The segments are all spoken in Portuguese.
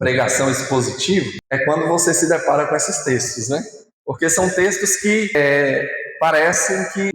pregação expositiva é quando você se depara com esses textos, né? Porque são textos que parecem que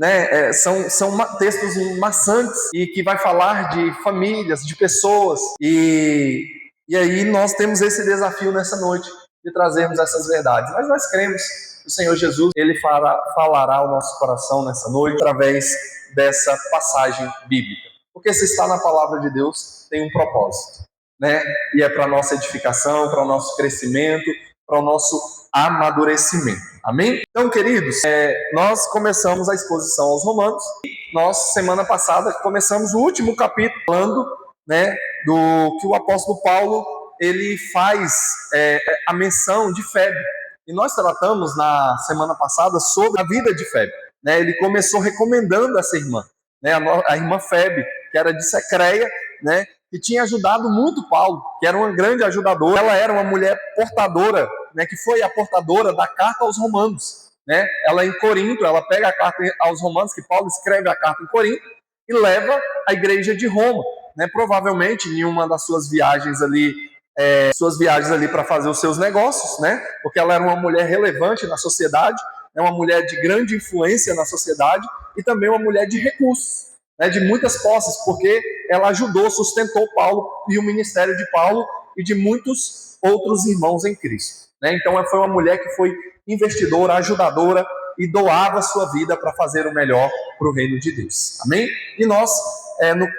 são textos maçantes e que vai falar de famílias, de pessoas. E aí nós temos esse desafio nessa noite de trazermos essas verdades. Mas nós cremos que o Senhor Jesus, Ele falará ao nosso coração nessa noite através dessa passagem bíblica. Porque se está na palavra de Deus, tem um propósito, né? E é para a nossa edificação, para o nosso crescimento, para o nosso amadurecimento. Amém? Então, queridos, nós começamos a exposição aos Romanos. Nós, semana passada, começamos o último capítulo falando, né, do que o apóstolo Paulo ele faz a menção de Febe. E nós tratamos na semana passada sobre a vida de Febe. Né? Ele começou recomendando essa irmã, né, a irmã Febe, que era de Secreia, né, que tinha ajudado muito Paulo, que era uma grande ajudadora. Ela era uma mulher portadora, né, que foi a portadora da carta aos Romanos. Né? Ela em Corinto, ela pega a carta aos Romanos, que Paulo escreve a carta em Corinto, e leva à igreja de Roma. Né? Provavelmente em uma das suas viagens ali para fazer os seus negócios, né? Porque ela era uma mulher relevante na sociedade, uma mulher de grande influência na sociedade e também uma mulher de recursos, né? De muitas posses, porque ela ajudou, sustentou Paulo e o ministério de Paulo e de muitos outros irmãos em Cristo. Né? Então foi uma mulher que foi investidora, ajudadora e doava sua vida para fazer o melhor para o reino de Deus. Amém? E nós,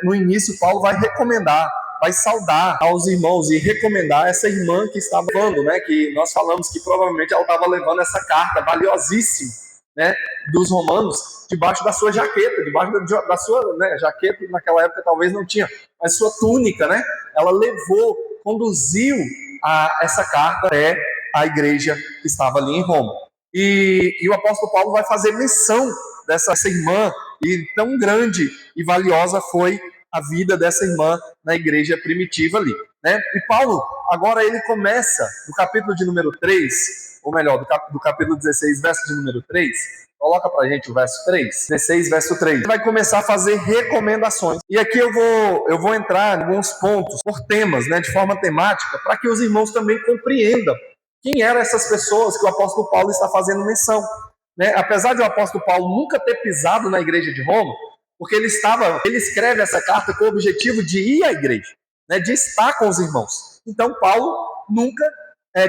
no início, Paulo vai recomendar, vai saudar aos irmãos e recomendar essa irmã que estava levando, né? Que nós falamos que provavelmente ela estava levando essa carta valiosíssima, né, dos Romanos debaixo da sua jaqueta, debaixo da sua, né, jaqueta naquela época talvez não tinha, mas sua túnica, né? Ela levou, conduziu essa carta até a igreja que estava ali em Roma. E o apóstolo Paulo vai fazer menção dessa irmã, e tão grande e valiosa foi a vida dessa irmã na igreja primitiva ali. Né? E Paulo, agora ele começa, no capítulo de número 3, ou melhor, do capítulo 16, verso de número 3, coloca pra gente o verso 3, 16, verso 3. Ele vai começar a fazer recomendações. E aqui eu vou entrar em alguns pontos, por temas, né, de forma temática, para que os irmãos também compreendam quem eram essas pessoas que o apóstolo Paulo está fazendo menção. Né? Apesar de o apóstolo Paulo nunca ter pisado na igreja de Roma, porque ele escreve essa carta com o objetivo de ir à igreja, né, de estar com os irmãos. Então Paulo nunca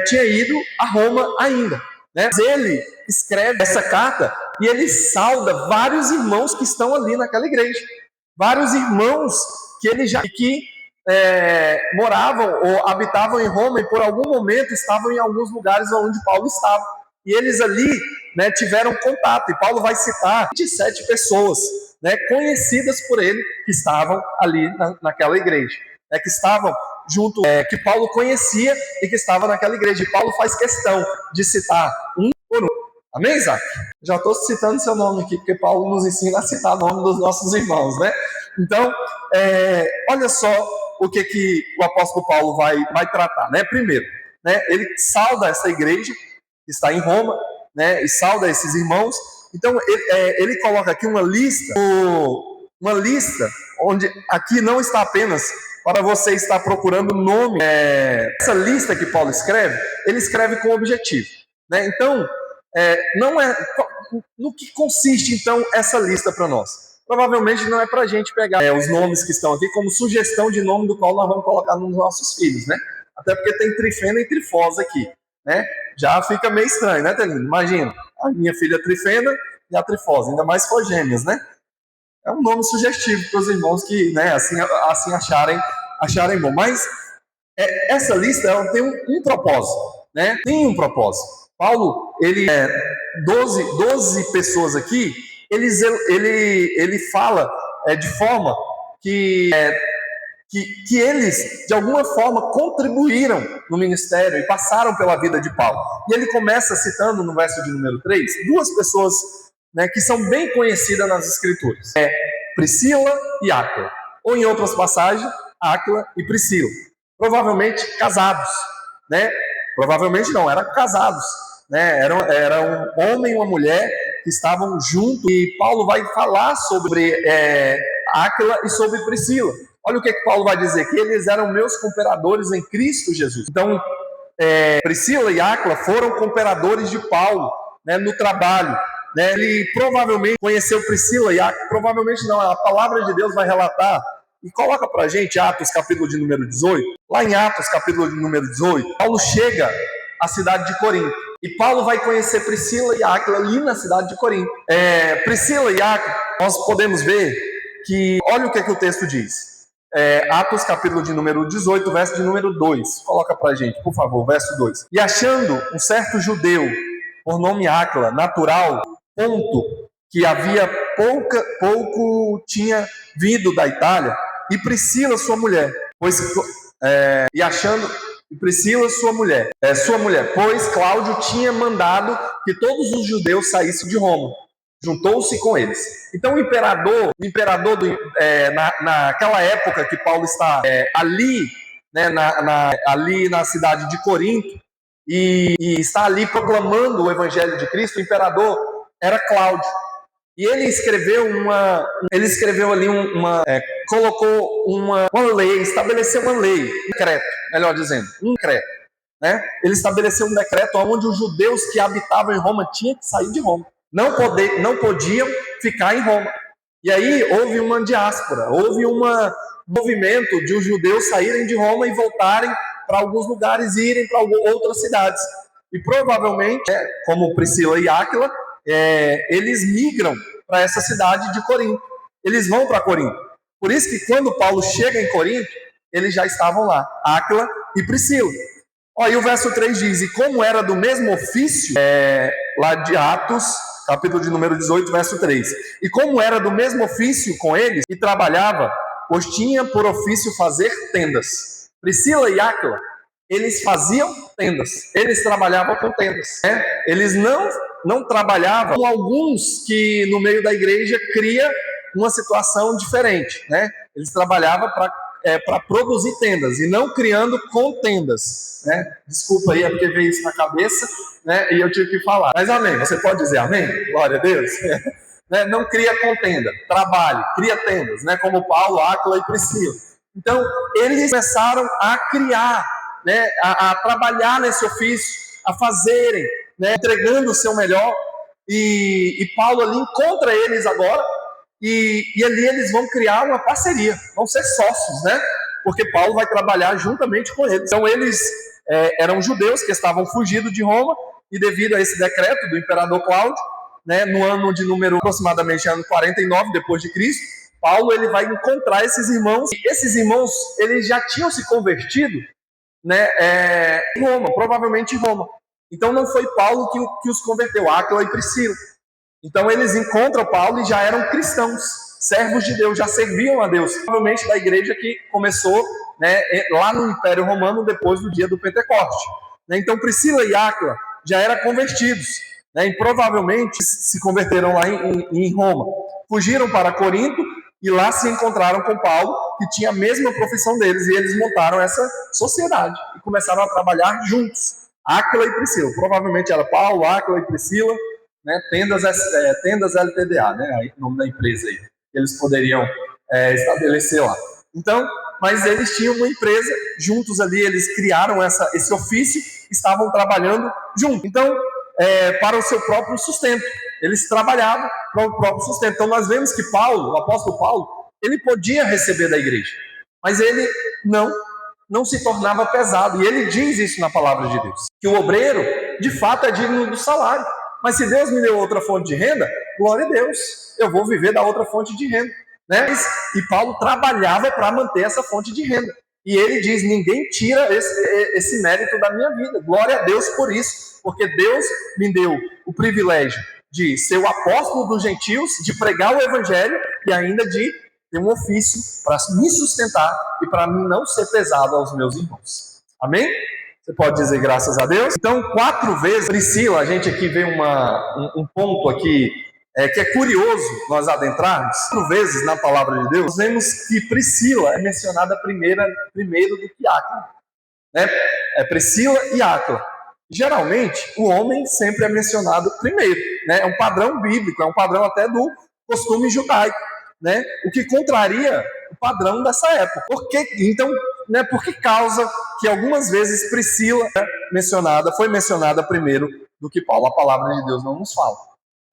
tinha ido a Roma ainda. Né? Mas ele escreve essa carta e ele sauda vários irmãos que estão ali naquela igreja. Vários irmãos que moravam ou habitavam em Roma e por algum momento estavam em alguns lugares onde Paulo estava. E eles ali, né, tiveram contato. E Paulo vai citar 27 pessoas, né, conhecidas por ele, que estavam ali naquela igreja, né, que estavam junto, que Paulo conhecia e que estavam naquela igreja. E Paulo faz questão de citar um por um. Amém, Isaac? Já estou citando seu nome aqui, porque Paulo nos ensina a citar o nome dos nossos irmãos, né? Então, olha só o que o apóstolo Paulo vai tratar, né? Primeiro, né, ele sauda essa igreja que está em Roma, né, e sauda esses irmãos. Então, ele coloca aqui uma lista onde aqui não está apenas para você estar procurando nome. Essa lista que Paulo escreve, ele escreve com objetivo. Né? Então, não é no que consiste, então, essa lista para nós. Provavelmente não é para a gente pegar os nomes que estão aqui como sugestão de nome do qual nós vamos colocar nos nossos filhos, né? Até porque tem Trifena e Trifosa aqui, né? Já fica meio estranho, né, Telino? Imagina, a minha filha Trifena e a Trifosa, ainda mais se for gêmeas, né? É um nome sugestivo para os irmãos que, né, assim acharem bom. Mas essa lista ela tem um propósito, né? Tem um propósito. Paulo, 12 pessoas aqui, ele fala de forma que eles, de alguma forma, contribuíram no ministério e passaram pela vida de Paulo. E ele começa citando no verso de número 3, duas pessoas, né, que são bem conhecidas nas Escrituras. Priscila e Áquila. Ou em outras passagens, Áquila e Priscila. Provavelmente casados. Né? Provavelmente não, eram casados. Né? Era um homem e uma mulher que estavam juntos. E Paulo vai falar sobre Áquila e sobre Priscila. Olha o que Paulo vai dizer, que eles eram meus cooperadores em Cristo Jesus. Então, Priscila e Áquila foram cooperadores de Paulo, né, no trabalho. Né? Ele provavelmente conheceu Priscila e Áquila, provavelmente não, a palavra de Deus vai relatar, e coloca para a gente Atos capítulo de número 18. Lá em Atos capítulo de número 18, Paulo chega à cidade de Corinto. E Paulo vai conhecer Priscila e Áquila ali na cidade de Corinto. Priscila e Áquila, nós podemos ver que, olha o que o texto diz. Atos capítulo de número 18, verso de número 2. Coloca pra gente, por favor, verso 2. E achando um certo judeu, por nome Áquila, natural, Ponto, que havia pouco tinha vindo da Itália, e Priscila, sua mulher, pois Cláudio tinha mandado que todos os judeus saíssem de Roma. Juntou-se com eles. Então o imperador naquela época que Paulo está ali, né, ali na cidade de Corinto, e está ali proclamando o evangelho de Cristo, o imperador era Cláudio. E ele escreveu ali colocou uma lei, estabeleceu uma lei, um decreto, melhor dizendo, um decreto. Né? Ele estabeleceu um decreto onde os judeus que habitavam em Roma tinham que sair de Roma. Não podiam ficar em Roma. E aí houve uma diáspora, houve um movimento de os judeus saírem de Roma e voltarem para alguns lugares e irem para outras cidades. E provavelmente, como Priscila e Áquila, eles migram para essa cidade de Corinto. Eles vão para Corinto. Por isso que quando Paulo chega em Corinto, eles já estavam lá, Áquila e Priscila. E o verso 3 diz, e como era do mesmo ofício, lá de Atos, capítulo de número 18, verso 3. E como era do mesmo ofício com eles, e trabalhava, pois tinha por ofício fazer tendas. Priscila e Áquila, eles faziam tendas. Eles trabalhavam com tendas. Né? Eles não trabalhavam com alguns que no meio da igreja cria uma situação diferente. Né? Eles trabalhavam para produzir tendas, e não criando contendas. Né? Desculpa aí, é porque veio isso na cabeça, né? E eu tive que falar. Mas amém, você pode dizer amém? Glória a Deus. Né? Não cria contenda, trabalho, cria tendas, né? Como Paulo, Áquila e Priscila. Então, eles começaram a criar, né? a trabalhar nesse ofício, a fazerem, né? Entregando o seu melhor, e Paulo ali encontra eles agora, e ali eles vão criar uma parceria, vão ser sócios, né? Porque Paulo vai trabalhar juntamente com eles. Então eles eram judeus que estavam fugindo de Roma, e devido a esse decreto do imperador Cláudio, né, no ano de número aproximadamente ano 49 depois de Cristo, Paulo ele vai encontrar esses irmãos, e esses irmãos eles já tinham se convertido, né, em Roma, provavelmente em Roma. Então não foi Paulo que os converteu, Áquila e Priscila. Então eles encontram Paulo e já eram cristãos, servos de Deus, já serviam a Deus, provavelmente da igreja que começou, né, lá no Império Romano depois do dia do Pentecoste. Então Priscila e Áquila já eram convertidos, né, e provavelmente se converteram lá em Roma. Fugiram para Corinto e lá se encontraram com Paulo, que tinha a mesma profissão deles, e eles montaram essa sociedade e começaram a trabalhar juntos. Áquila e Priscila, provavelmente era Paulo, Áquila e Priscila, né, tendas LTDA, né, o nome da empresa aí, que eles poderiam estabelecer lá. Então, mas eles tinham uma empresa juntos ali, eles criaram esse ofício, estavam trabalhando juntos. Então, para o seu próprio sustento, eles trabalhavam para o próprio sustento. Então, nós vemos que Paulo, o apóstolo Paulo, ele podia receber da igreja, mas ele não se tornava pesado. E ele diz isso na palavra de Deus, que o obreiro, de fato, é digno do salário. Mas se Deus me deu outra fonte de renda, glória a Deus, eu vou viver da outra fonte de renda. Né? E Paulo trabalhava para manter essa fonte de renda. E ele diz, ninguém tira esse mérito da minha vida. Glória a Deus por isso, porque Deus me deu o privilégio de ser o apóstolo dos gentios, de pregar o evangelho e ainda de ter um ofício para me sustentar e para mim não ser pesado aos meus irmãos. Amém? Você pode dizer graças a Deus? Então, 4 vezes, Priscila, a gente aqui vê um ponto aqui que é curioso nós adentrarmos. 4 vezes na palavra de Deus, nós vemos que Priscila é mencionada primeiro do que Áquila. Né? Priscila e Áquila. Geralmente, o homem sempre é mencionado primeiro. Né? É um padrão bíblico, é um padrão até do costume judaico. né, o que contraria o padrão dessa época. Então, né, por que causa que algumas vezes Priscila foi mencionada primeiro do que Paulo? A palavra de Deus não nos fala.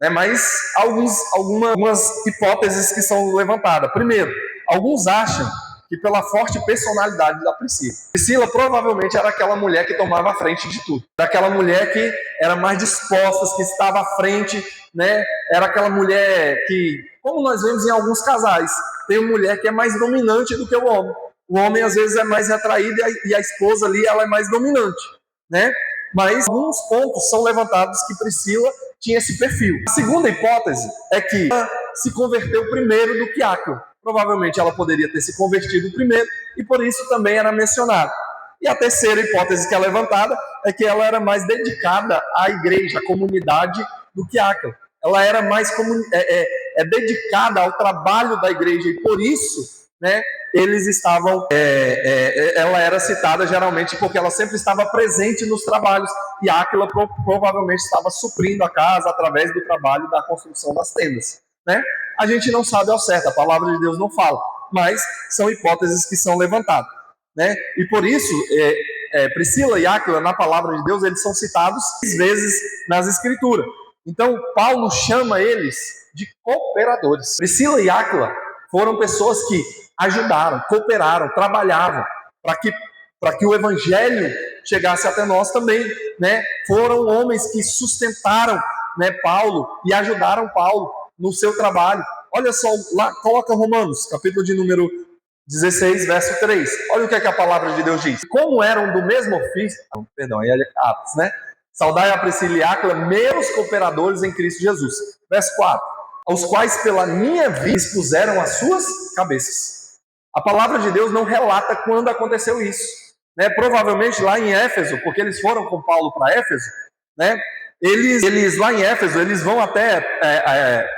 Né, mas algumas hipóteses que são levantadas. Primeiro, alguns acham que pela forte personalidade da Priscila. Priscila provavelmente era aquela mulher que tomava a frente de tudo. Era aquela mulher que era mais disposta, que estava à frente, né? Era aquela mulher que, como nós vemos em alguns casais, tem uma mulher que é mais dominante do que o homem. O homem às vezes é mais retraído e a esposa ali ela é mais dominante, né? Mas alguns pontos são levantados que Priscila tinha esse perfil. A segunda hipótese é que ela se converteu primeiro do que Áquila. Provavelmente ela poderia ter se convertido primeiro e por isso também era mencionada. E a terceira hipótese que é levantada é que ela era mais dedicada à igreja, à comunidade, do que Áquila. Ela era mais dedicada ao trabalho da igreja e por isso, né, eles estavam. Ela era citada geralmente porque ela sempre estava presente nos trabalhos e Áquila provavelmente estava suprindo a casa através do trabalho da construção das tendas. Né? A gente não sabe ao certo, a palavra de Deus não fala, mas são hipóteses que são levantadas. Né? E por isso, Priscila e Áquila, na palavra de Deus, eles são citados 6 vezes nas Escrituras. Então, Paulo chama eles de cooperadores. Priscila e Áquila foram pessoas que ajudaram, cooperaram, trabalhavam para que o evangelho chegasse até nós também. Né? Foram homens que sustentaram, né, Paulo e ajudaram Paulo no seu trabalho. Olha só, lá, coloca Romanos, capítulo de número 16, verso 3. Olha o que a palavra de Deus diz. Como eram do mesmo ofício, aí é Atos, né? Saudai a Priscila e Áquila, meus cooperadores em Cristo Jesus. Verso 4. Aos quais pela minha vida expuseram as suas cabeças. A palavra de Deus não relata quando aconteceu isso. Né? Provavelmente lá em Éfeso, porque eles foram com Paulo para Éfeso, né? Eles lá em Éfeso, eles vão até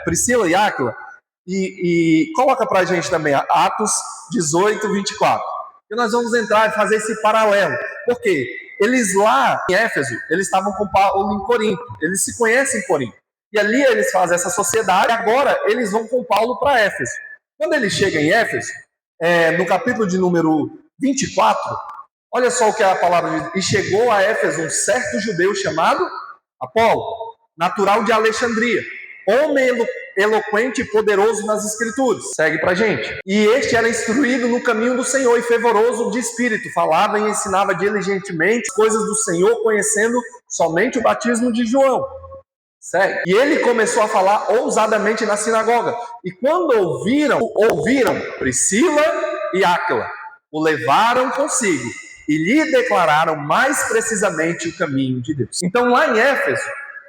Priscila e Áquila e coloca para a gente também Atos 18, 24. E nós vamos entrar e fazer esse paralelo. Por quê? Eles lá em Éfeso, eles estavam com Paulo em Corinto. Eles se conhecem em Corinto. E ali eles fazem essa sociedade. E agora eles vão com Paulo para Éfeso. Quando ele chega em Éfeso, no capítulo de número 24, olha só o que a palavra diz. E chegou a Éfeso um certo judeu chamado Apolo, natural de Alexandria, homem eloquente e poderoso nas Escrituras. Segue pra gente. E este era instruído no caminho do Senhor e fervoroso de espírito, falava e ensinava diligentemente coisas do Senhor, conhecendo somente o batismo de João. Segue. E ele começou a falar ousadamente na sinagoga. E quando ouviram Priscila e Áquila, o levaram consigo e lhe declararam mais precisamente o caminho de Deus. Então, lá em Éfeso,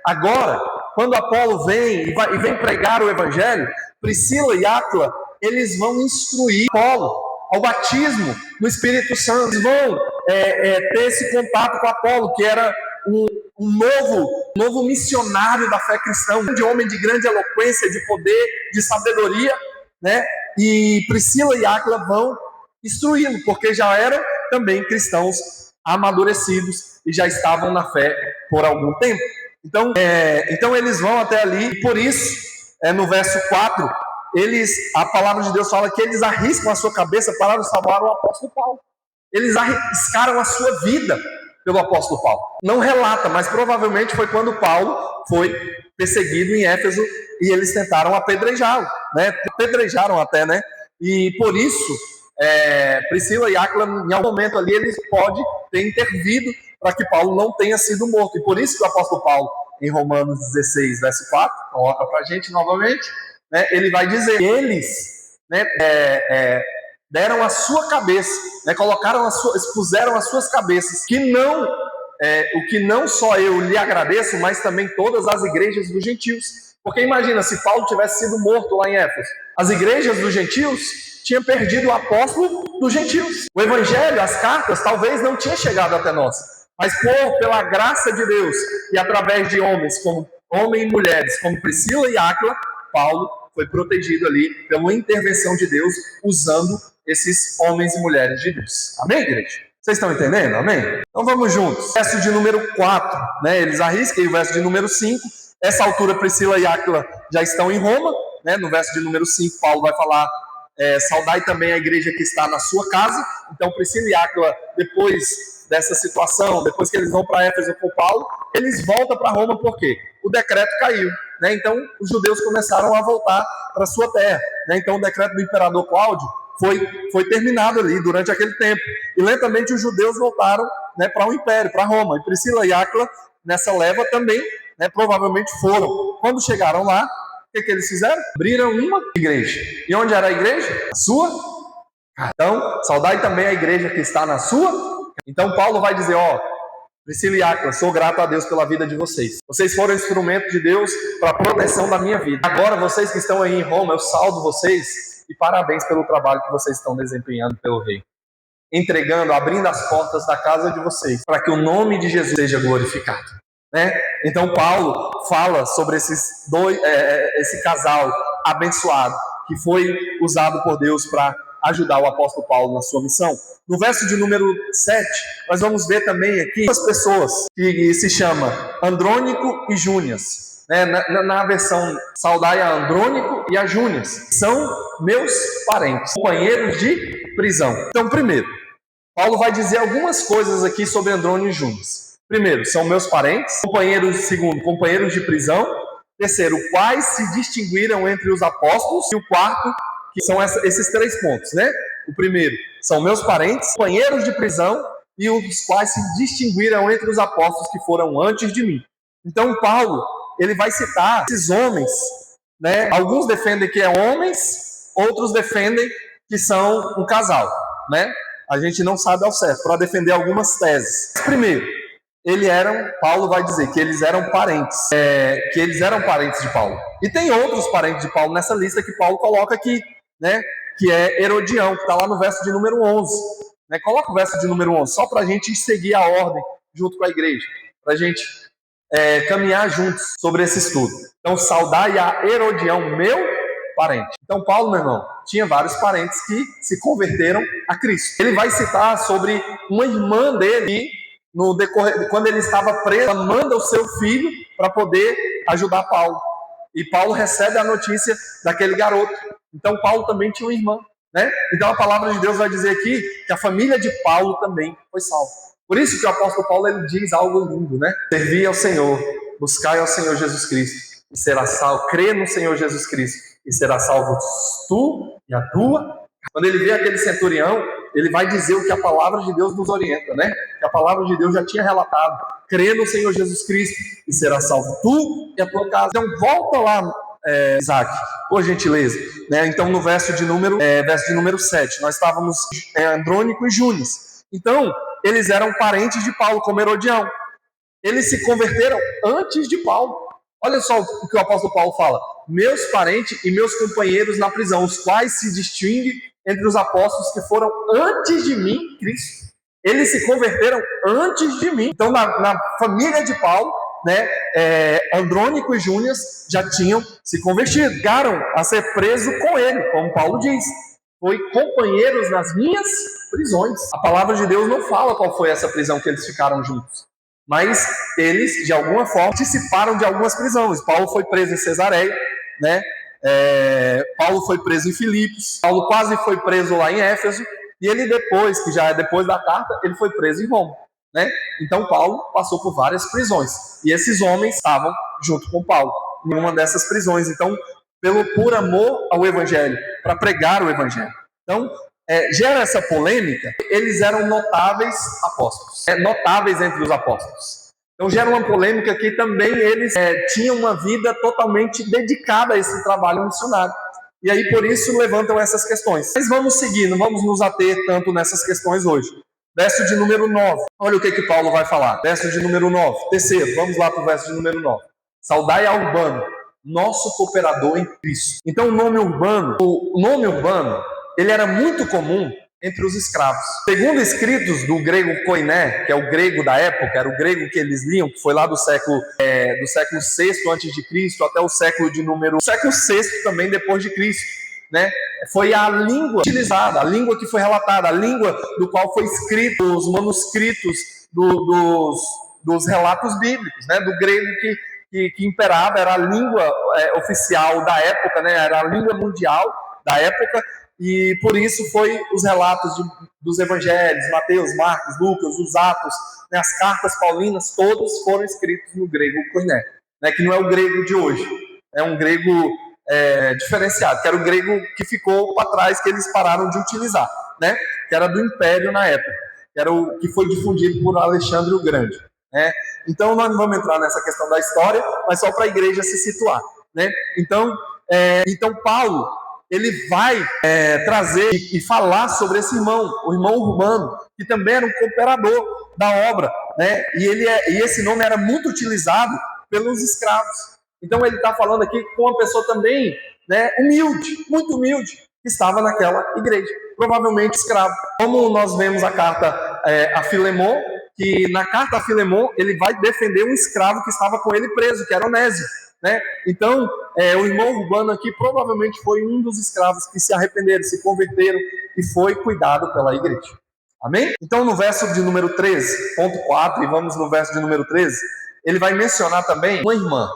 agora, quando Apolo vem pregar o evangelho, Priscila e Áquila, eles vão instruir Apolo ao batismo no Espírito Santo. Eles vão ter esse contato com Apolo, que era um novo missionário da fé cristã, um homem de grande eloquência, de poder, de sabedoria, né? E Priscila e Áquila vão instruí-lo, porque já eram também cristãos amadurecidos e já estavam na fé por algum tempo. Então eles vão até ali, e por isso, no verso 4, a palavra de Deus fala que eles arriscam a sua cabeça para salvar o apóstolo Paulo. Eles arriscaram a sua vida pelo apóstolo Paulo. Não relata, mas provavelmente foi quando Paulo foi perseguido em Éfeso e eles tentaram apedrejá-lo, né? Apedrejaram até, né? E por isso, Priscila e Áquila, em algum momento ali, eles podem ter intervido para que Paulo não tenha sido morto. E por isso que o apóstolo Paulo, em Romanos 16, verso 4, coloca para a gente novamente, né, ele vai dizer, eles, né, deram a sua cabeça, né, expuseram as suas cabeças, o que não só eu lhe agradeço, mas também todas as igrejas dos gentios. Porque imagina, se Paulo tivesse sido morto lá em Éfeso, as igrejas dos gentios tinham perdido o apóstolo dos gentios. O evangelho, as cartas, talvez não tinham chegado até nós. Mas pela graça de Deus e através de homens e mulheres como Priscila e Áquila, Paulo foi protegido ali pela intervenção de Deus, usando esses homens e mulheres de Deus. Amém, igreja? Vocês estão entendendo? Amém? Então vamos juntos. Verso de número 4, né? Eles arriscam, e o verso de número 5. Essa altura, Priscila e Áquila já estão em Roma, né? No verso de número 5, Paulo vai falar: saudai também a igreja que está na sua casa. Então, Priscila e Áquila, depois dessa situação, depois que eles vão para Éfeso com Paulo, eles voltam para Roma. Por quê? O decreto caiu, né? Então, os judeus começaram a voltar para sua terra, né? Então, o decreto do imperador Cláudio foi terminado ali durante aquele tempo. E lentamente os judeus voltaram, né, para o império, para Roma. E Priscila e Áquila, nessa leva também, né, provavelmente foram. Quando chegaram lá, o que eles fizeram? Abriram uma igreja. E onde era a igreja? A sua. Então, saudai também a igreja que está na sua. Então, Paulo vai dizer: Priscila e Áquila, sou grato a Deus pela vida de vocês. Vocês foram instrumento de Deus para a proteção da minha vida. Agora, vocês que estão aí em Roma, eu saldo vocês. E parabéns pelo trabalho que vocês estão desempenhando pelo rei. Entregando, abrindo as portas da casa de vocês, para que o nome de Jesus seja glorificado, né? Então Paulo fala sobre esse casal abençoado, que foi usado por Deus para ajudar o apóstolo Paulo na sua missão. No verso de número 7, nós vamos ver também aqui duas pessoas que se chamam Andrônico e Júnias. Na versão saudai a Andrônico e a Júnias, são meus parentes, companheiros de prisão. Então, primeiro, Paulo vai dizer algumas coisas aqui sobre Andrônico e Júnias. Primeiro, são meus parentes. Companheiros, segundo, companheiros de prisão. Terceiro, quais se distinguiram entre os apóstolos. E o quarto, que são esses 3 pontos, né? O primeiro, são meus parentes, companheiros de prisão, e os quais se distinguiram entre os apóstolos que foram antes de mim. Então, Paulo, ele vai citar esses homens, né? Alguns defendem que é homens, outros defendem que são um casal, né? A gente não sabe ao certo, para defender algumas teses. Primeiro, Paulo vai dizer que eles eram parentes, de Paulo. E tem outros parentes de Paulo nessa lista que Paulo coloca aqui, né? Que é Herodião, que está lá no verso de número 11. Né? Coloca o verso de número 11, só para a gente seguir a ordem junto com a igreja, para a gente caminhar juntos sobre esse estudo. Então, saudai a Herodião, meu parente. Então, Paulo, meu irmão, tinha vários parentes que se converteram a Cristo. Ele vai citar sobre uma irmã dele, quando ele estava preso, ela manda o seu filho para poder ajudar Paulo. E Paulo recebe a notícia daquele garoto. Então, Paulo também tinha uma irmã, né? Então, a palavra de Deus vai dizer aqui que a família de Paulo também foi salva. Por isso que o apóstolo Paulo ele diz algo lindo, né? Servir ao Senhor, buscai ao Senhor Jesus Cristo e será salvo. Crê no Senhor Jesus Cristo e será salvo tu e a tua. Quando ele vê aquele centurião, ele vai dizer o que a palavra de Deus nos orienta, né? Que a palavra de Deus já tinha relatado. Crê no Senhor Jesus Cristo e será salvo tu e a tua casa. Então volta lá, Isaac, por gentileza. Né? Então no verso de número 7, nós estávamos Andrônico e Júnias. Então, eles eram parentes de Paulo, como Herodião. Eles se converteram antes de Paulo. Olha só o que o apóstolo Paulo fala: meus parentes e meus companheiros na prisão, os quais se distinguem entre os apóstolos que foram antes de mim, Cristo. Eles se converteram antes de mim. Então, na família de Paulo, né, Andrônico e Júnias já tinham se convertido. Chegaram a ser presos com ele, como Paulo diz. Foi companheiros nas minhas prisões. A palavra de Deus não fala qual foi essa prisão que eles ficaram juntos. Mas eles, de alguma forma, participaram de algumas prisões. Paulo foi preso em Cesareia, né? Paulo foi preso em Filipos. Paulo quase foi preso lá em Éfeso. E ele depois, que já é depois da carta, ele foi preso em Roma, né? Então Paulo passou por várias prisões. E esses homens estavam junto com Paulo em uma dessas prisões. Então, por amor ao Evangelho, para pregar o Evangelho. Então, gera essa polêmica. Eles eram notáveis apóstolos, notáveis entre os apóstolos. Então, gera uma polêmica que também eles tinham uma vida totalmente dedicada a esse trabalho missionário. E aí, por isso, levantam essas questões. Mas vamos seguir, não vamos nos ater tanto nessas questões hoje. Verso de número 9. Olha o que Paulo vai falar. Verso de número 9. Terceiro, vamos lá para o verso de número 9. Saudai a Urbano, nosso cooperador em Cristo. Então o nome Urbano, ele era muito comum entre os escravos. Segundo escritos do grego koiné, que é o grego da época, era o grego que eles liam, que foi lá do século VI antes de Cristo até o século VI também depois de Cristo, né? Foi a língua utilizada, a língua que foi relatada, a língua do qual foi escrito os manuscritos dos relatos bíblicos, né? Do grego que imperava, era a língua oficial da época, né? Era a língua mundial da época, e por isso foi os relatos dos evangelhos, Mateus, Marcos, Lucas, os Atos, né? As cartas paulinas, todos foram escritos no grego koiné, né? Que não é o grego de hoje, é um grego diferenciado, que era o grego que ficou para trás, que eles pararam de utilizar, né? Que era do Império na época, que era o que foi difundido por Alexandre o Grande, né? Então nós não vamos entrar nessa questão da história, mas só para a igreja se situar, né? Então Paulo, ele vai trazer e falar sobre esse irmão, o irmão Urbano, que também era um cooperador da obra, né? E esse nome era muito utilizado pelos escravos. Então ele está falando aqui com uma pessoa também, né, humilde, muito humilde, que estava naquela igreja, provavelmente escravo. Como nós vemos a carta a Filemon, que na carta a Filemon ele vai defender um escravo que estava com ele preso, que era Onésio, né? Então o irmão Urbano aqui provavelmente foi um dos escravos que se arrependeram, se converteram e foi cuidado pela igreja. Amém? Então no verso de número 13.4, e vamos no verso de número 13, ele vai mencionar também uma irmã.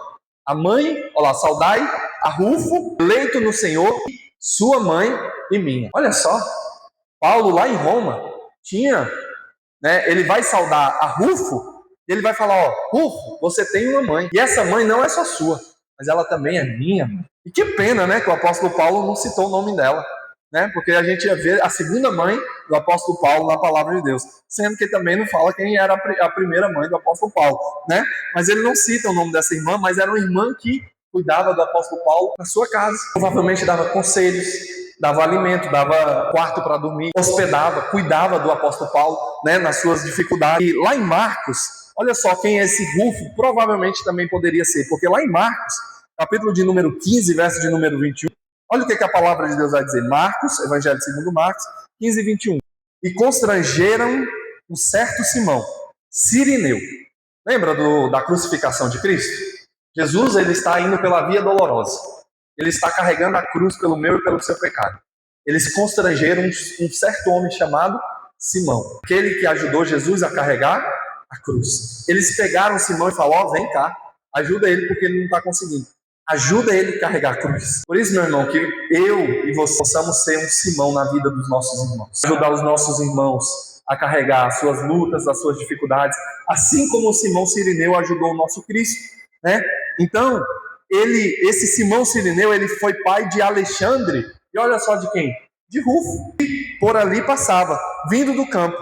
A mãe, olha lá, saudai a Rufo, eleito no Senhor, sua mãe e minha. Olha só, Paulo lá em Roma tinha, né, ele vai saudar a Rufo, e ele vai falar, ó, Rufo, você tem uma mãe, e essa mãe não é só sua, mas ela também é minha. E que pena, né, que o apóstolo Paulo não citou o nome dela, né, porque a gente ia ver a segunda mãe do apóstolo Paulo na palavra de Deus, sendo que também não fala quem era a primeira mãe do apóstolo Paulo, né? Mas ele não cita o nome dessa irmã, mas era uma irmã que cuidava do apóstolo Paulo na sua casa, provavelmente dava conselhos, dava alimento, dava quarto para dormir, hospedava, cuidava do apóstolo Paulo, né, nas suas dificuldades. E lá em Marcos, olha só quem é esse Rufo, provavelmente também poderia ser, porque lá em Marcos, capítulo de número 15, verso de número 21, olha o que a palavra de Deus vai dizer. Marcos, Evangelho segundo Marcos, 15 e 21. E constrangeram um certo Simão, Cirineu. Lembra da crucificação de Cristo? Jesus, ele está indo pela via dolorosa. Ele está carregando a cruz pelo meu e pelo seu pecado. Eles constrangeram um certo homem chamado Simão, aquele que ajudou Jesus a carregar a cruz. Eles pegaram Simão e falaram, vem cá, ajuda ele porque ele não está conseguindo. Ajuda ele a carregar a cruz. Por isso, meu irmão, que eu e você possamos ser um Simão na vida dos nossos irmãos. Ajudar os nossos irmãos a carregar as suas lutas, as suas dificuldades, assim como o Simão Cirineu ajudou o nosso Cristo, né? Então, esse Simão Cirineu, ele foi pai de Alexandre, e olha só de quem? De Rufo, que por ali passava, vindo do campo,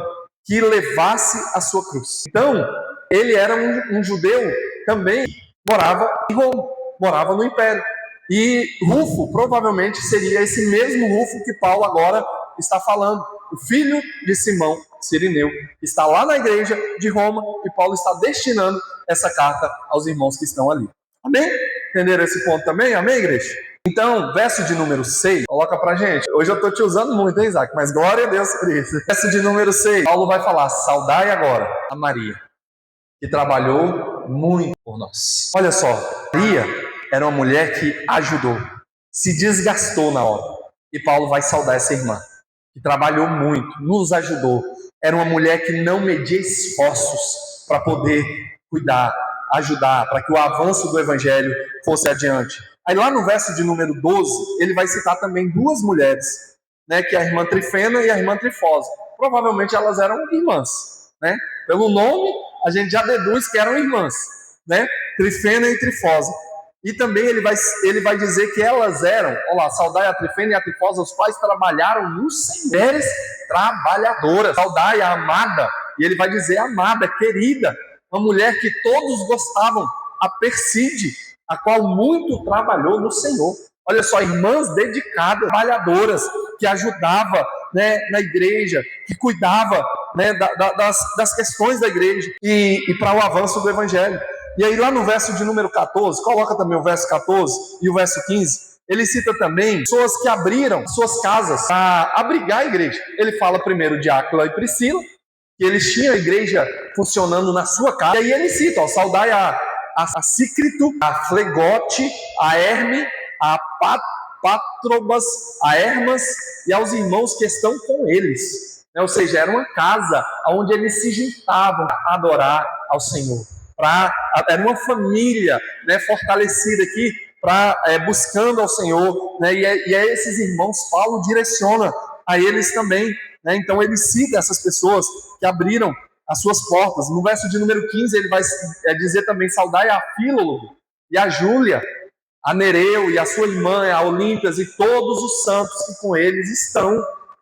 que levasse a sua cruz. Então, ele era um judeu também, morava em Roma, morava no Império. E Rufo provavelmente seria esse mesmo Rufo que Paulo agora está falando, o filho de Simão Cirineu, que está lá na igreja de Roma, e Paulo está destinando essa carta aos irmãos que estão ali. Amém? Entenderam esse ponto também? Amém, igreja? Então, verso de número 6, coloca pra gente. Hoje eu estou te usando muito, hein, Isaac? Mas glória a Deus por isso. Verso de número 6, Paulo vai falar, saudai agora a Maria, que trabalhou muito por nós. Olha só, Maria era uma mulher que ajudou, se desgastou na obra. E Paulo vai saudar essa irmã, que trabalhou muito, nos ajudou. Era uma mulher que não media esforços para poder cuidar, ajudar, para que o avanço do evangelho fosse adiante. Aí lá no verso de número 12, ele vai citar também duas mulheres, né, que é a irmã Trifena e a irmã Trifosa. Provavelmente elas eram irmãs, né? Pelo nome, a gente já deduz que eram irmãs, né? Trifena e Trifosa. E também ele vai dizer que elas eram, olha lá, saudai a Trifena e a Trifosa, os quais trabalharam nos mulheres trabalhadoras. Saudai a amada, e ele vai dizer amada, querida, uma mulher que todos gostavam, a Perside, a qual muito trabalhou no Senhor. Olha só, irmãs dedicadas, trabalhadoras, que ajudavam, né, na igreja, que cuidava, né, das questões da igreja e para o avanço do evangelho. E aí lá no verso de número 14, coloca também o verso 14 e o verso 15, ele cita também pessoas que abriram suas casas para abrigar a igreja. Ele fala primeiro de Áquila e Priscila, que eles tinham a igreja funcionando na sua casa. E aí ele cita, ó, saudai a Sícrito, a Flegote, a Herme, a Patrobas, a Hermas e aos irmãos que estão com eles. Ou seja, era uma casa onde eles se juntavam a adorar ao Senhor, era uma família, né, fortalecida aqui, buscando ao Senhor, né, e a esses irmãos Paulo direciona a eles também, né, então ele cita essas pessoas que abriram as suas portas. No verso de número 15 ele vai dizer também: saudai a Fílogo e a Júlia, a Nereu e a sua irmã, a Olímpias, e todos os santos que com eles estão.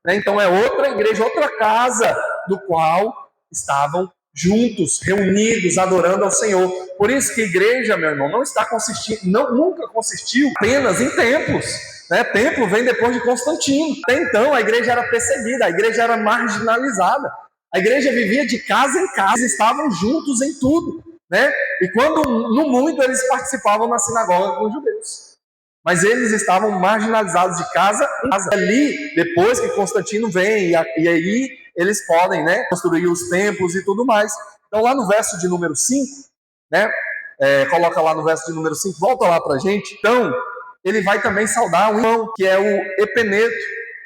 Né? Então é outra igreja, outra casa, do qual estavam juntos, reunidos, adorando ao Senhor. Por isso que a igreja, meu irmão, não está consistindo, nunca consistiu apenas em templos. Né? Templo vem depois de Constantino. Até então a igreja era perseguida, a igreja era marginalizada. A igreja vivia de casa em casa, estavam juntos em tudo. Né? E quando, no muito, eles participavam na sinagoga com os judeus. Mas eles estavam marginalizados de casa em casa. Ali, depois que Constantino vem, e aí eles podem, né, construir os templos e tudo mais. Então, lá no verso de número 5, né, coloca lá no verso de número 5, volta lá para a gente. Então, ele vai também saudar um irmão, que é o Epeneto.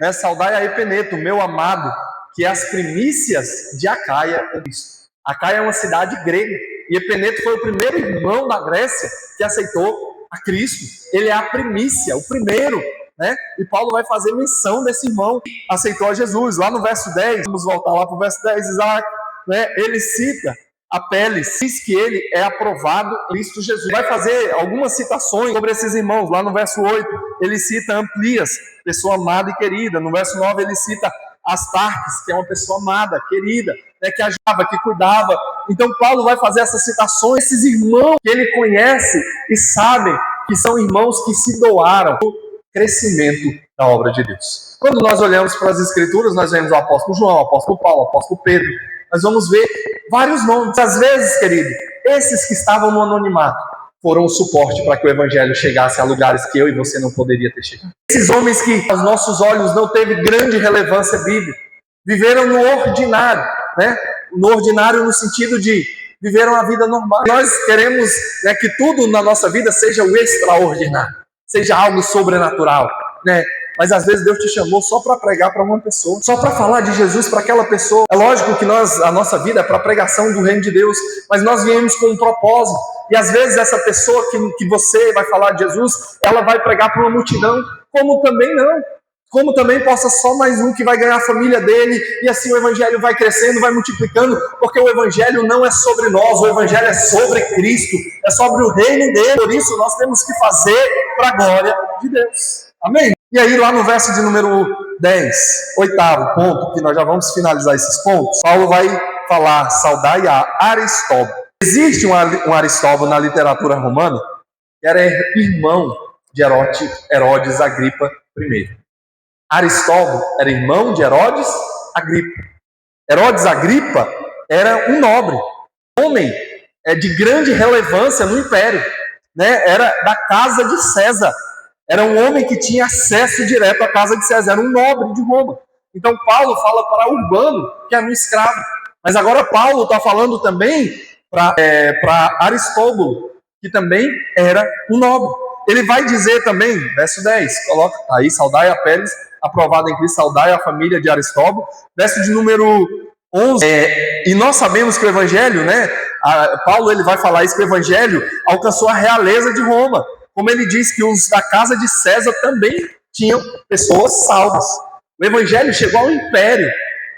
Né, saudai a Epeneto, meu amado, que é as primícias de Acaia em Cristo. Acaia é uma cidade grega. E Epeneto foi o primeiro irmão da Grécia que aceitou a Cristo. Ele é a primícia, o primeiro, né? E Paulo vai fazer menção desse irmão que aceitou a Jesus. Lá no verso 10, vamos voltar lá para o verso 10, Isaac, né? Ele cita Apeles, diz que ele é aprovado em Cristo Jesus. Vai fazer algumas citações sobre esses irmãos. Lá no verso 8, ele cita Amplias, pessoa amada e querida. No verso 9, ele cita Astarques, que é uma pessoa amada, querida, né, que ajudava, que cuidava. Então Paulo vai fazer essas citações, esses irmãos que ele conhece e sabem que são irmãos que se doaram para o crescimento da obra de Deus. Quando nós olhamos para as Escrituras, nós vemos o apóstolo João, o apóstolo Paulo, o apóstolo Pedro, nós vamos ver vários nomes. Às vezes, querido, esses que estavam no anonimato foram o suporte para que o evangelho chegasse a lugares que eu e você não poderia ter chegado. Esses homens que aos nossos olhos não teve grande relevância bíblica, viveram no ordinário, né? No ordinário no sentido de viveram a vida normal. Nós queremos, né, que tudo na nossa vida seja o extraordinário, seja algo sobrenatural, né? Mas às vezes Deus te chamou só para pregar para uma pessoa, só para falar de Jesus para aquela pessoa. É lógico que a nossa vida é para a pregação do reino de Deus, mas nós viemos com um propósito. E às vezes essa pessoa que você vai falar de Jesus, ela vai pregar para uma multidão, como também não. Como também possa só mais um que vai ganhar a família dele, e assim o evangelho vai crescendo, vai multiplicando, porque o evangelho não é sobre nós, o evangelho é sobre Cristo, é sobre o reino dele. Por isso nós temos que fazer para a glória de Deus. Amém? E aí lá no verso de número 10, 8º ponto, que nós já vamos finalizar esses pontos, Paulo vai falar: saudai a Aristóbulo. Existe um Aristóbulo na literatura romana, que era irmão de Herodes Agripa I. Aristóbulo era irmão de Herodes Agripa. Herodes Agripa era um nobre, homem de grande relevância no império, né? Era da casa de César. Era um homem que tinha acesso direto à casa de César, era um nobre de Roma. Então Paulo fala para Urbano, que era um escravo. Mas agora Paulo está falando também para Aristóbulo, que também era um nobre. Ele vai dizer também, verso 10, coloca aí, saudai a Péres, aprovado em Cristo, saudai a família de Aristóbulo. Verso de número 11, e nós sabemos que o evangelho, né, Paulo ele vai falar isso, que o evangelho alcançou a realeza de Roma. Como ele diz que os da casa de César também tinham pessoas salvas. O evangelho chegou ao império,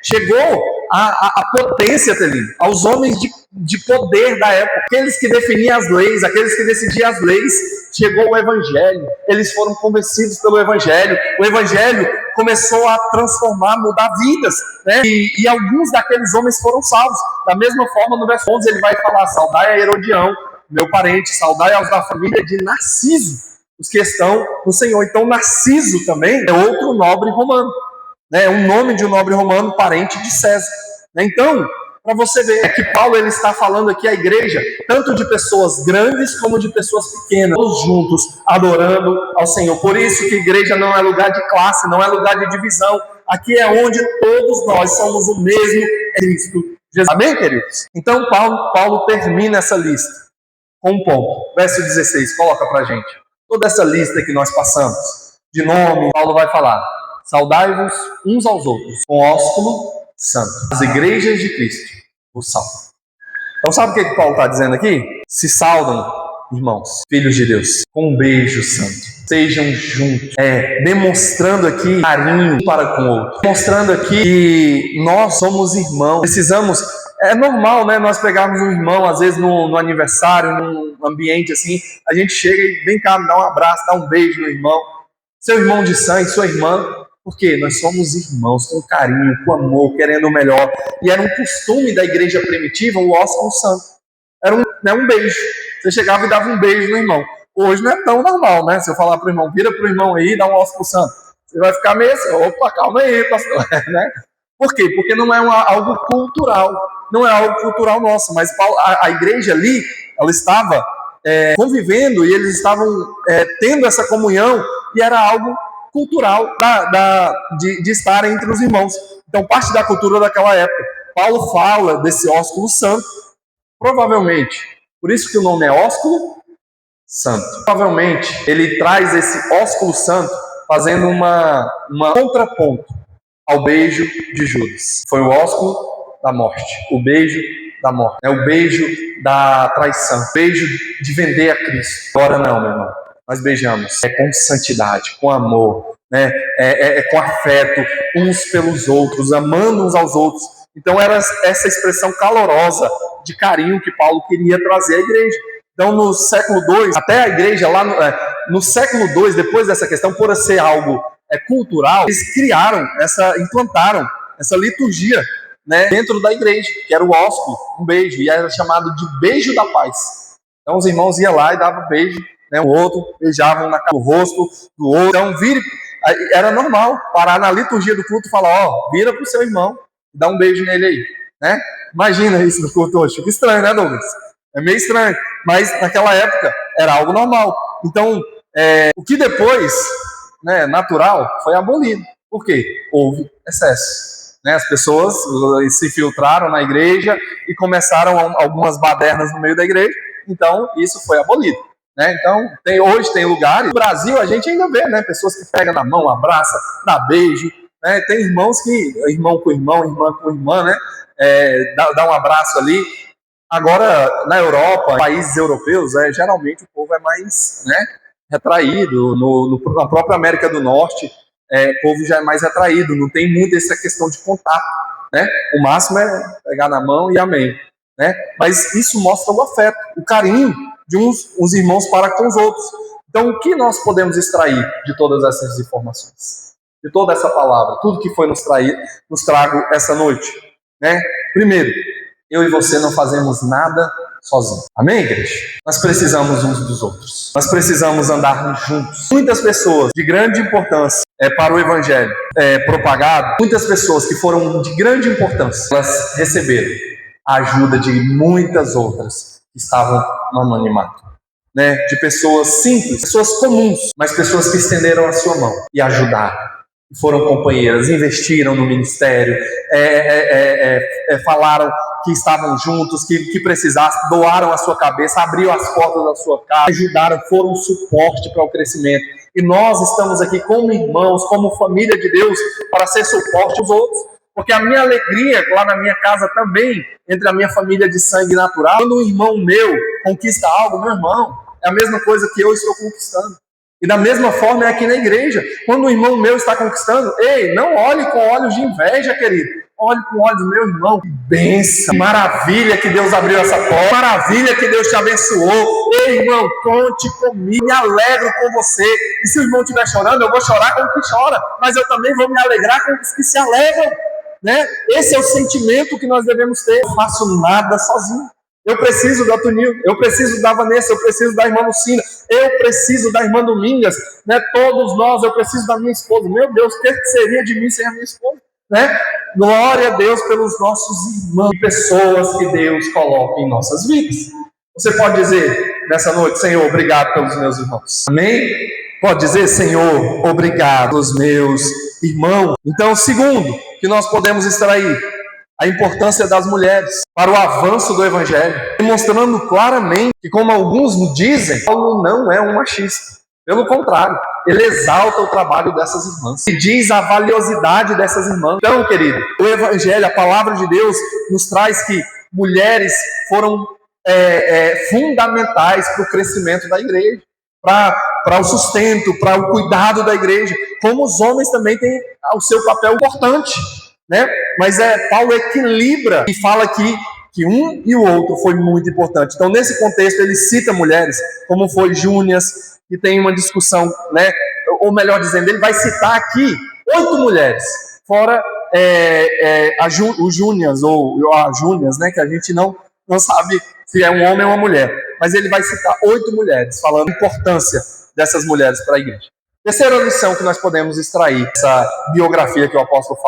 chegou à potência dele, aos homens de poder da época, aqueles que definiam as leis, aqueles que decidiam as leis. Chegou o evangelho, eles foram convencidos pelo evangelho. O evangelho começou a transformar, mudar vidas, né? E alguns daqueles homens foram salvos. Da mesma forma, no verso 11 ele vai falar: saudai a Herodião, meu parente, saudai aos da família de Narciso, os que estão no Senhor. Então Narciso também é outro nobre romano, né? Um nome de um nobre romano, parente de César, né? Então, para você ver que Paulo ele está falando aqui à igreja, tanto de pessoas grandes como de pessoas pequenas, todos juntos, adorando ao Senhor. Por isso que a igreja não é lugar de classe, não é lugar de divisão. Aqui é onde todos nós somos o mesmo Cristo Jesus. Amém, queridos? Então Paulo termina essa lista com um ponto. Verso 16, coloca para a gente. Toda essa lista que nós passamos, de nome, Paulo vai falar: saudai-vos uns aos outros, com ósculo santo. As igrejas de Cristo o salvam. Então sabe o que Paulo está dizendo aqui? Se saudam, irmãos, filhos de Deus, com um beijo santo. Sejam juntos, demonstrando aqui carinho para com o outro, demonstrando aqui que nós somos irmãos, precisamos, é normal, né, nós pegarmos um irmão, às vezes no aniversário, num ambiente assim, a gente chega e vem cá, dá um abraço, dá um beijo no irmão, seu irmão de sangue, sua irmã, porque nós somos irmãos, com carinho, com amor, querendo o melhor, e era um costume da igreja primitiva, o ósculo santo, era um beijo, você chegava e dava um beijo no irmão. Hoje não é tão normal, né? Se eu falar para o irmão, vira para o irmão aí, dá um ósculo santo. Você vai ficar meio assim, opa, calma aí, pastor. Né? Por quê? Porque não é algo cultural. Não é algo cultural nosso. Mas a igreja ali, ela estava convivendo e eles estavam tendo essa comunhão e era algo cultural de estar entre os irmãos. Então, parte da cultura daquela época. Paulo fala desse ósculo santo, provavelmente. Por isso que o nome é ósculo santo. Provavelmente ele traz esse ósculo santo fazendo uma contraponto ao beijo de Judas. Foi o ósculo da morte, o beijo da morte, o beijo da traição, o beijo de vender a Cristo. Agora não, meu irmão. Nós beijamos com santidade, com amor, né? Com afeto uns pelos outros, amando uns aos outros. Então era essa expressão calorosa de carinho que Paulo queria trazer à igreja. Então, no século II, até a igreja, lá no século II, depois dessa questão, por ser algo cultural, eles implantaram essa liturgia, né, dentro da igreja, que era o ósculo, um beijo, e era chamado de beijo da paz. Então, os irmãos iam lá e davam beijo, né, o outro, beijavam no rosto do outro. Então, era normal parar na liturgia do culto e falar, vira para o seu irmão, dá um beijo nele aí, né? Imagina isso no culto hoje, fica estranho, né, Douglas? É meio estranho, mas naquela época era algo normal. Então, o que depois, né, natural, foi abolido. Por quê? Houve excesso. Né? As pessoas se infiltraram na igreja e começaram algumas badernas no meio da igreja. Então, isso foi abolido. Né? Então, hoje tem lugares, no Brasil a gente ainda vê, né, pessoas que pegam na mão, abraça, dá beijo. Né? Tem irmãos que, irmão com irmão, irmã com irmã, né, dá um abraço ali. Agora, na Europa, países europeus, geralmente o povo é mais, né, retraído. Na própria América do Norte, o povo já é mais retraído, não tem muito essa questão de contato. Né? O máximo é pegar na mão e amém. Né? Mas isso mostra o afeto, o carinho de uns irmãos para com os outros. Então, o que nós podemos extrair de todas essas informações? De toda essa palavra, tudo que foi nos trago essa noite? Né? Primeiro, eu e você não fazemos nada sozinho. Amém, igreja? Nós precisamos uns dos outros. Nós precisamos andar juntos. Muitas pessoas de grande importância para o evangelho propagado, muitas pessoas que foram de grande importância, elas receberam a ajuda de muitas outras que estavam no anonimato. Né? De pessoas simples, pessoas comuns, mas pessoas que estenderam a sua mão e ajudaram. Foram companheiras, investiram no ministério, falaram que estavam juntos, que precisassem, doaram a sua cabeça, abriram as portas da sua casa, ajudaram, foram um suporte para o crescimento. E nós estamos aqui como irmãos, como família de Deus, para ser suporte aos outros. Porque a minha alegria lá na minha casa também, entre a minha família de sangue natural, quando um irmão meu conquista algo, meu irmão, é a mesma coisa que eu estou conquistando. E da mesma forma é aqui na igreja. Quando um irmão meu está conquistando, não olhe com olhos de inveja, querido. Olhe com olhos do meu irmão. Que bênção, maravilha que Deus abriu essa porta. Maravilha que Deus te abençoou. Ei, irmão, conte comigo. Me alegro com você. E se o irmão estiver chorando, eu vou chorar com o que chora. Mas eu também vou me alegrar com os que se alegram. Né? Esse é o sentimento que nós devemos ter. Eu não faço nada sozinho. Eu preciso da Tunil, eu preciso da Vanessa, eu preciso da irmã Lucina, eu preciso da irmã Domingas, né? Todos nós, eu preciso da minha esposa. Meu Deus, o que seria de mim sem a minha esposa? Né? Glória a Deus pelos nossos irmãos e pessoas que Deus coloca em nossas vidas. Você pode dizer nessa noite, Senhor, obrigado pelos meus irmãos. Amém? Pode dizer, Senhor, obrigado pelos meus irmãos. Então, segundo, que nós podemos extrair a importância das mulheres para o avanço do evangelho, demonstrando claramente que, como alguns dizem, Paulo não é um machista. Pelo contrário, ele exalta o trabalho dessas irmãs e diz a valiosidade dessas irmãs. Então, querido, o evangelho, a palavra de Deus, nos traz que mulheres foram fundamentais para o crescimento da igreja, para o sustento, para o cuidado da igreja, como os homens também têm o seu papel importante, né? Mas Paulo equilibra e fala que um e o outro foi muito importante. Então, nesse contexto, ele cita mulheres, como foi Júnias, que tem uma discussão, né? Ou melhor dizendo, ele vai citar aqui 8 mulheres, fora o Júnias, ou a Júnias, né? Que a gente não sabe se é um homem ou uma mulher. Mas ele vai citar 8 mulheres, falando a importância dessas mulheres para a igreja. Terceira lição que nós podemos extrair dessa biografia que o apóstolo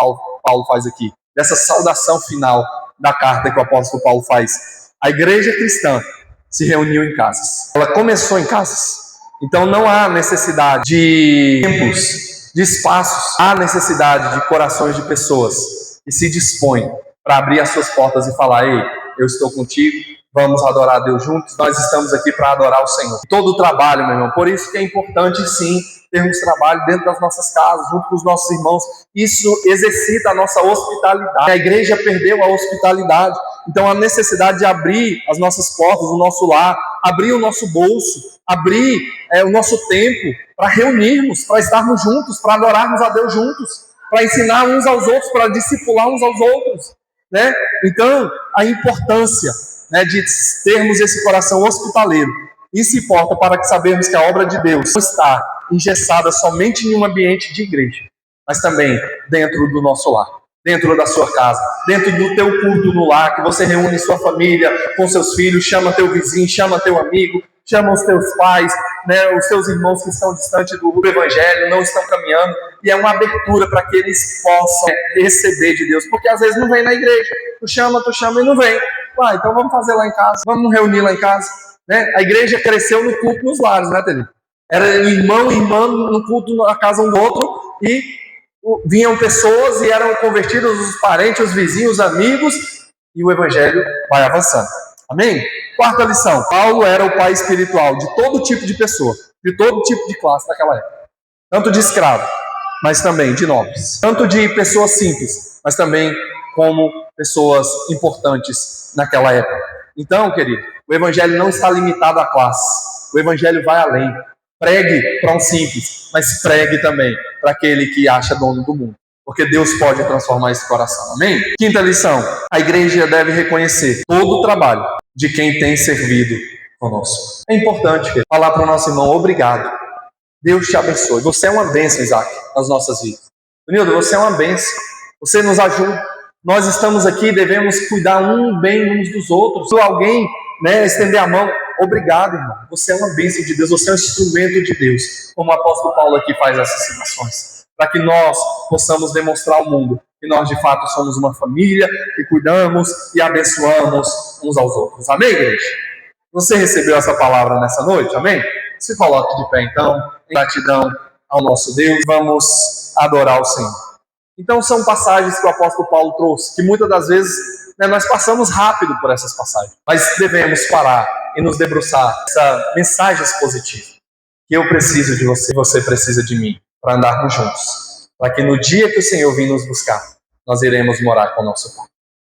Paulo faz aqui, dessa saudação final da carta que o apóstolo Paulo faz. A igreja cristã se reuniu em casas. Ela começou em casas. Então não há necessidade de templos, de espaços. Há necessidade de corações de pessoas que se dispõem para abrir as suas portas e falar: ei, eu estou contigo, vamos adorar a Deus juntos, nós estamos aqui para adorar o Senhor. Todo o trabalho, meu irmão, por isso que é importante sim termos trabalho dentro das nossas casas, junto com os nossos irmãos. Isso exercita a nossa hospitalidade. A igreja perdeu a hospitalidade, então a necessidade de abrir as nossas portas, o nosso lar, abrir o nosso bolso, abrir o nosso tempo para reunirmos, para estarmos juntos, para adorarmos a Deus juntos, para ensinar uns aos outros, para discipular uns aos outros, né? Então, a importância, né, de termos esse coração hospitaleiro. Isso importa para que sabemos que a obra de Deus não está engessada somente em um ambiente de igreja, mas também dentro do nosso lar, dentro da sua casa, dentro do teu culto no lar, que você reúne sua família com seus filhos, chama teu vizinho, chama teu amigo, chama os teus pais, né, os seus irmãos que estão distantes do evangelho, não estão caminhando, e é uma abertura para que eles possam receber de Deus, porque às vezes não vem na igreja, tu chama e não vem. Então vamos fazer lá em casa, vamos reunir lá em casa, né? A igreja cresceu no culto nos lares, né, Tele? Era irmão e irmã no culto na casa um do outro, e vinham pessoas e eram convertidos os parentes, os vizinhos, os amigos, e o evangelho vai avançando. Amém? Quarta lição: Paulo era o pai espiritual de todo tipo de pessoa, de todo tipo de classe naquela época. Tanto de escravo, mas também de nobres. Tanto de pessoas simples, mas também como pessoas importantes naquela época. Então, querido, o evangelho não está limitado à classe. O evangelho vai além. Pregue para um simples, mas pregue também para aquele que acha dono do mundo. Porque Deus pode transformar esse coração. Amém? Quinta lição: a igreja deve reconhecer todo o trabalho de quem tem servido conosco. É importante falar para o nosso irmão: obrigado. Deus te abençoe. Você é uma bênção, Isaac, nas nossas vidas. Nildo, você é uma bênção. Você nos ajuda. Nós estamos aqui, devemos cuidar bem uns dos outros. Se alguém, né, estender a mão, obrigado, irmão. Você é uma bênção de Deus, você é um instrumento de Deus. Como o apóstolo Paulo aqui faz essas citações. Para que nós possamos demonstrar ao mundo que nós, de fato, somos uma família, que cuidamos e abençoamos uns aos outros. Amém, igreja? Você recebeu essa palavra nessa noite? Amém? Se coloque de pé, então, em gratidão ao nosso Deus. Vamos adorar o Senhor. Então, são passagens que o apóstolo Paulo trouxe, que muitas das vezes, né, nós passamos rápido por essas passagens, mas devemos parar e nos debruçar essa mensagem positiva, que eu preciso de você, você precisa de mim, para andarmos juntos, para que no dia que o Senhor vir nos buscar, nós iremos morar com o nosso Pai.